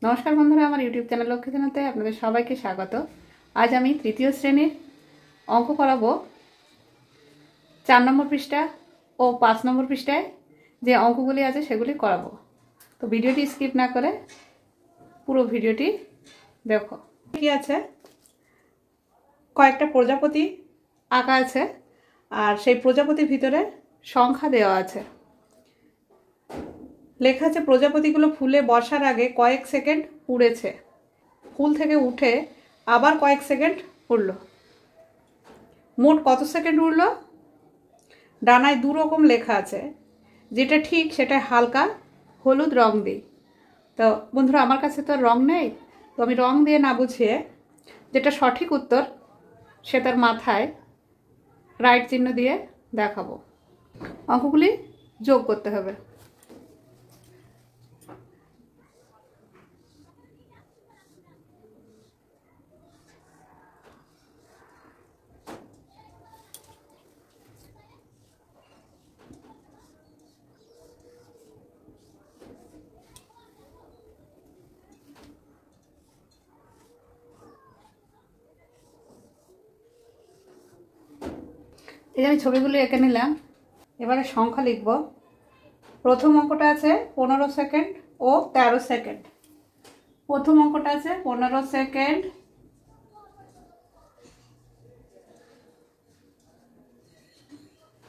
नमस्कार बंधुरा आमार यूट्यूब चैनल लक्ष्मीधनाते आपनादेर सबाइके स्वागत। आज आमी तृतीय श्रेणीर अंक कराबो 4 नम्बर पृष्ठा और 5 नम्बर पृष्ठाय जे अंकगुली आछे सेगुली कराबो। तो भिडियोटी स्किप ना करे पुरो भिडियोटी देखो। कि आछे कयेकटा प्रजापति आँका आछे और सेई प्रजापतिर भितरे संख्या देওয়া आछे। लेखा আছে প্রজাপতিগুলো ফুলে বসার আগে কয়েক সেকেন্ড উড়েছে, ফুল থেকে উঠে আবার কয়েক সেকেন্ড উড়লো, মোট কত সেকেন্ড উড়লো? ডানায় দু রকম লেখা আছে, যেটা ঠিক সেটা হালকা হলুদ রং দিই। তো বন্ধুরা আমার কাছে তো রং নেই, তো আমি রং দিয়ে না বুঝিয়ে যেটা সঠিক উত্তর সে তার মাথায় রাইট চিহ্ন দিয়ে দেখাবো। অঙ্কগুলি যোগ করতে হবে। এই আমি ছবিগুলো এঁকে নিলাম। এবারে সংখ্যা লিখব। প্রথম অঙ্কটা আছে 15 সেকেন্ড ও 13 সেকেন্ড। প্রথম অঙ্কটা আছে 15 সেকেন্ড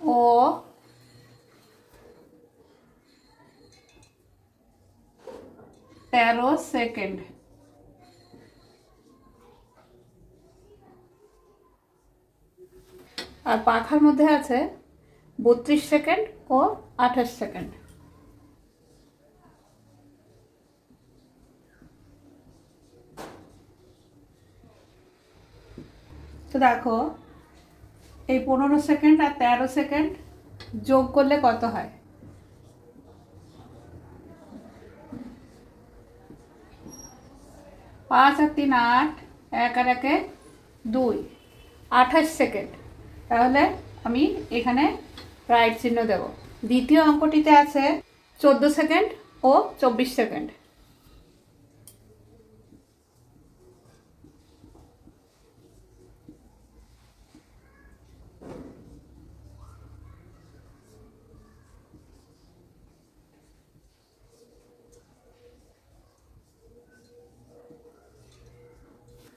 ও 13 সেকেন্ড। और पाखार मध्य आछे 32 सेकेंड और 28 सेकेंड। तो देखो ये 15 सेकेंड और 13 सेकेंड जोग करले कत है? 5 और 3 8, 1 और 1 2, 28 सेकेंड। তাহলে আমি এখানে রাইট চিহ্ন দেব। দ্বিতীয় অঙ্কটিতে আছে 14 সেকেন্ড ও 24 সেকেন্ড।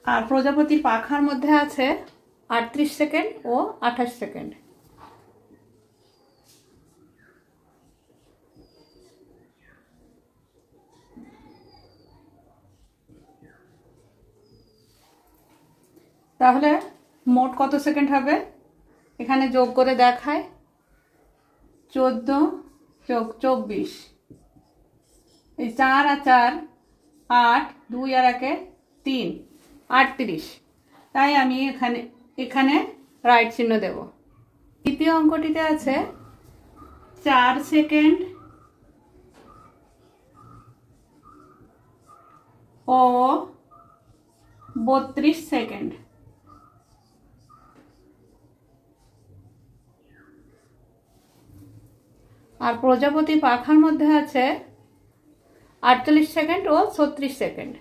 আর প্রজাপতির পাখার মধ্যে আছে 38 সেকেন্ড ও 28 সেকেন্ড। তাহলে মোট কত সেকেন্ড হবে? এখানে যোগ করে দেখায় 14 যোগ 24, এই 4 আর 4 8, 2 আর 1 3, 38। তাই আমি এখানে রাইট চিহ্ন দেব। দ্বিতীয় অঙ্কটিতে আছে 4 সেকেন্ড ও 32 সেকেন্ড। আর প্রজাপতি পাখার মধ্যে আছে 48 সেকেন্ড ও 36 সেকেন্ড।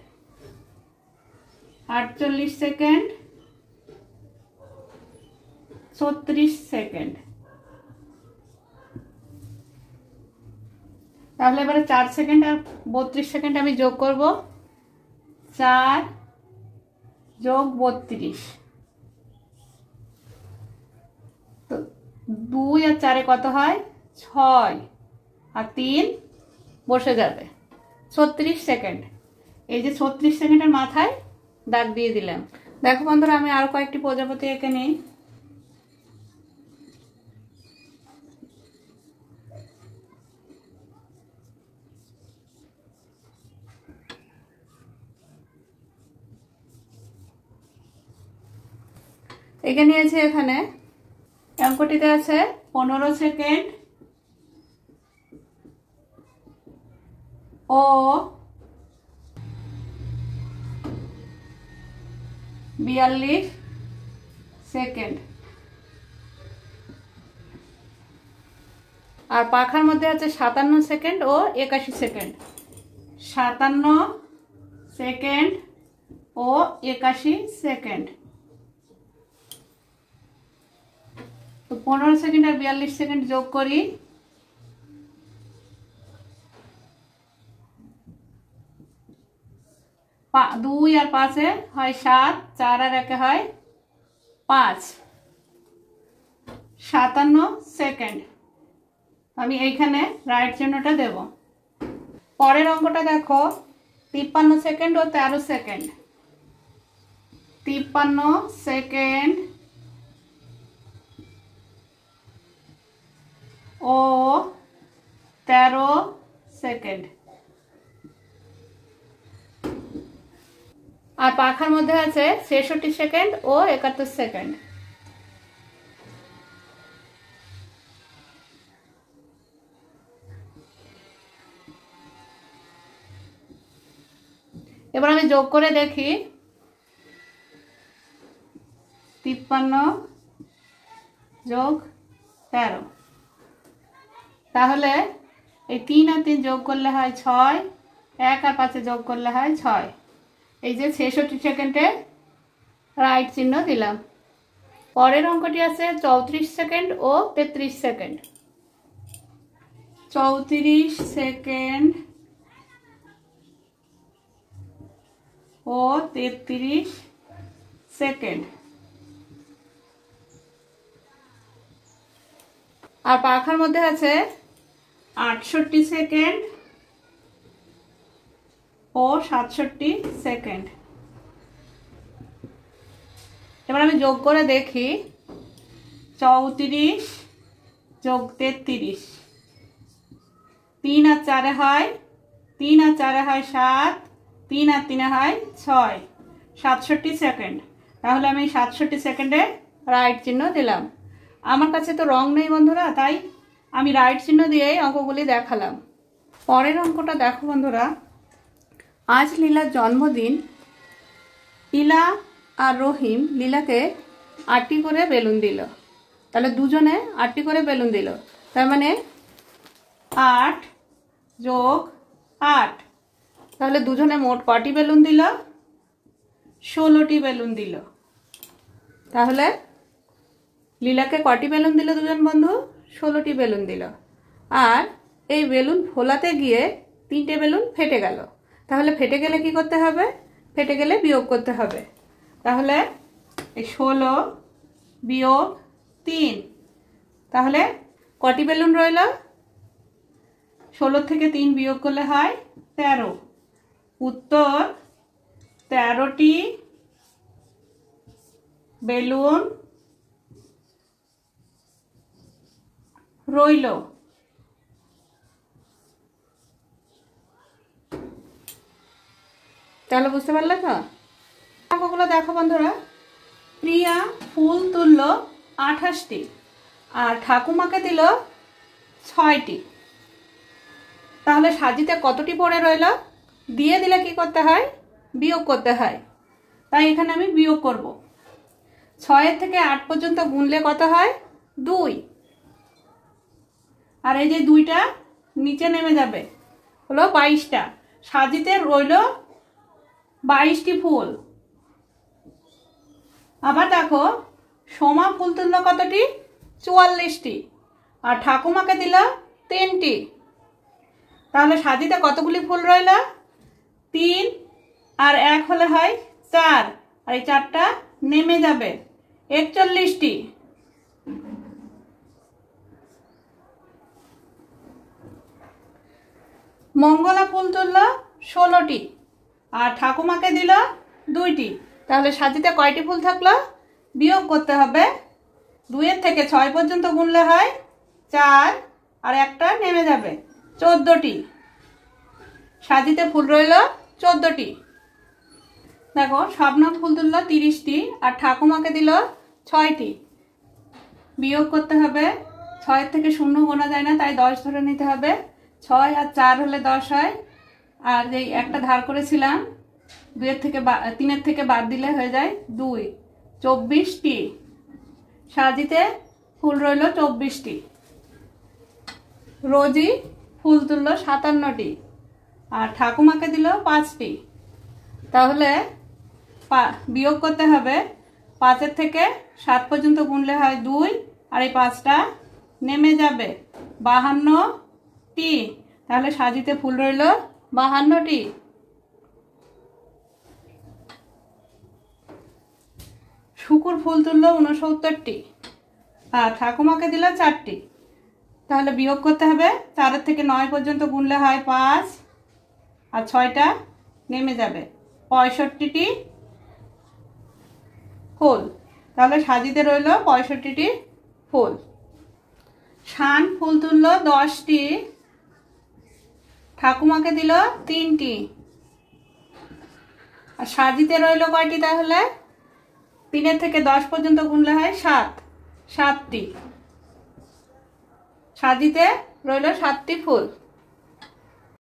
48 second 36 second. তাহলে এবারে 4 সেকেন্ড আর 32 সেকেন্ড আমি যোগ করব। 4 যোগ 32, তো 2 আর 4 কত হয়? 6 আর 3 বসে যাবে 36 সেকেন্ড। এই যে 36 সেকেন্ডের মাথায় দাগ দিয়ে দিলাম। দেখো বন্ধুরা আমি আরো কয়েকটি প্রজাপতি এঁকে নিই। এঁকে নিয়েছি। এখানে অঙ্কটিতে আছে 15 সেকেন্ড ও 42 সেকেন্ড। আর পাখার মধ্যে আছে 57 সেকেন্ড ও 81 সেকেন্ড। 57 সেকেন্ড ও 81 সেকেন্ড। তো 15 সেকেন্ড আর 42 সেকেন্ড যোগ করি। 2 আর 5 হয় 7, 4 আর 1 হয় 5, 57 সেকেন্ড। আমি এইখানে রাইট চিহ্নটা দেব। পরের অঙ্কটা দেখো, 53 সেকেন্ড ও 13 সেকেন্ড। 53 সেকেন্ড ও 13 সেকেন্ড। আর পাখার মধ্যে আছে 66 সেকেন্ড ও 71 সেকেন্ড। এবার আমি যোগ করে দেখি। 53 যোগ 13, তাহলে এই 3 আর 3 যোগ করলে হয় 6, 1 আর 5 যোগ করলে হয় 6। এই যে 66 সেকেন্ডে রাইট চিহ্ন দিলাম। পরের অঙ্কটি আছে 34 সেকেন্ড ও 33 সেকেন্ড। 34 সেকেন্ড ও 33 সেকেন্ড। আর পাখার মধ্যে আছে 68 সেকেন্ড ও 67 সেকেন্ড। এবার আমি যোগ করে দেখি। 34 যোগ 33, 3 আর 4 হয় 3 আর 4 হয় 7, 3 আর 3 হয় 6, 67 সেকেন্ড। তাহলে আমি 67 সেকেন্ডে রাইট চিহ্ন দিলাম। আমার কাছে তো রং নেই বন্ধুরা, তাই আমি রাইট চিহ্ন দিয়েই অঙ্কগুলি দেখালাম। পরের অঙ্কটা দেখো বন্ধুরা, আজ লীলার জন্মদিন। ইলা আর রহিম লীলাকে 8টি করে বেলুন দিল। তাহলে দুজনে 8টি করে বেলুন দিল, তার মানে 8 যোগ 8। তাহলে দুজনে মোট কটি বেলুন দিল? 16টি বেলুন দিল। তাহলে লীলাকে কটি বেলুন দিল দুজন বন্ধু? 16টি বেলুন দিল। আর এই বেলুন ফোলাতে গিয়ে 3টে বেলুন ফেটে গেল। তাহলে ফেটে গেলে কি করতে হবে? ফেটে গেলে বিয়োগ করতে হবে। তাহলে এই 16 বিয়োগ 3, তাহলে কটি বেলুন রইল? 16 থেকে 3 বিয়োগ করলে হয় 13। উত্তর 13টি বেলুন রইল। তাহলে বুঝতে পারলে তো? অঙ্কগুলো দেখো বন্ধুরা। প্রিয়া ফুল তুলল 28টি আর ঠাকুমাকে দিল 6টি। তাহলে সাজিতে কতটি পড়ে রইল? দিয়ে দিলে কি করতে হয়? বিয়োগ করতে হয়। তাই এখানে আমি বিয়োগ করব। 6 থেকে 8 পর্যন্ত গুনলে কত হয়? 2। আর এই যে 2টা নিচে নেমে যাবে, হলো 22টা। সাজিতে রইল 22টি ফুল। আবার দেখো, সোমা ফুল তুলল কতটি? 44টি। আর ঠাকুমাকে দিল 3টি। তাহলে সাজিতে কতগুলি ফুল রইল? 3 আর 1 হলে হয় 4, আর এই 4টা নেমে যাবে, 41টি। মঙ্গলা ফুল তুলল 16টি আর ঠাকুমাকে দিল 2টি। তাহলে সাজিতে কয়টি ফুল থাকলো? বিয়োগ করতে হবে। 2 থেকে 6 পর্যন্ত গুনলে হয় 4, আর একটা নেমে যাবে, 14টি। সাজিতে ফুল রইল 14টি। দেখো, স্বপ্না ফুল তুলল 30টি আর ঠাকুমাকে দিল 6টি। বিয়োগ করতে হবে। 6 থেকে 0 গোনা যায় না, তাই 10 ধরে নিতে হবে। 6 আর 4 হলে 10 হয়। আর যে একটা ধার করেছিলাম 3 থেকে বাদ দিলে হয়ে যায় 2, 24টি। সাজিতে ফুল রইল 24টি। রোজি ফুল তুলল 57টি আর ঠাকুমাকে দিল 5টি। তাহলে বিয়োগ করতে হবে, 5 থেকে 7 পর্যন্ত গুনলে হয় 2, আর এই 5টা নেমে যাবে 52টি। তাহলে সাজিতে ফুল রইল 52টি। শুকুর ফুল তুললো 69টি, আর ঠাকুমাকে দিল 4টি। তাহলে বিয়োগ করতে হবে, 4 থেকে 9 পর্যন্ত গুনলে হয় 5, আর 6টা নেমে যাবে 65টি ফুল। তাহলে সাজিতে রইল 65টি ফুল। শান ফুল তুললো 10টি, ঠাকুমাকে দিল 3টি, আর সাজিতে রইল কয়টি? তাহলে 3 থেকে 10 পর্যন্ত গুনলে হয় 7টি। সাজিতে রইল 7টি ফুল।